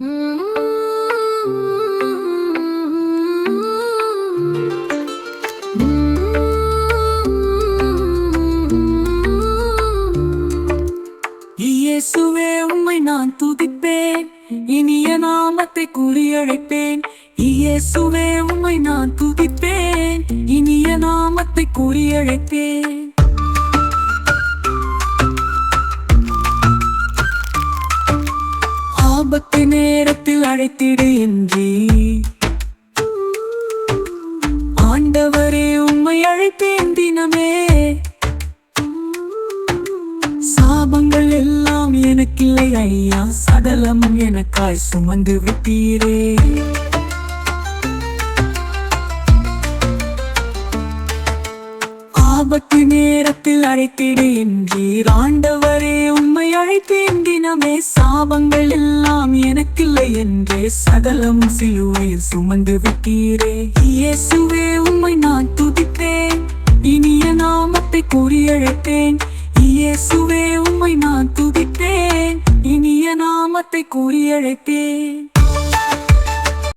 இயேசுவே உம்மை நான் துதிப்பேன், இனிய நாமத்தை கூறியழைப்பேன். இயேசுவே உம்மை நான் துதிப்பேன், இனிய நாமத்தை கூறியழைப்பேன். ஆபத்து நேரத்தில் அழைத்திடு என்றீர், ஆண்டவரே உம்மை அழைப்பேன் தினமே. சாபங்கள் எல்லாம் எனக்கில்லை ஐயா, சகலமும் எனக்காய் சுமந்து விட்டீரே. ஆபத்து நேரத்தில் அழைத்திடு என்றீர், ஆண்டவரே உம்மை அழைப்பேன் தினமே. சாபங்கள் எல்லாம் எனக்கில்லை என்றே சகலம் சிலுவையில் சுமந்து விட்டீரே. இயேசுவே உம்மை நான் துதிப்பேன், இனிய நாமத்தை கூறியழைப்பேன். இயேசுவே உம்மை நான் துதிப்பேன், இனிய நாமத்தை கூறியழைப்பேன்.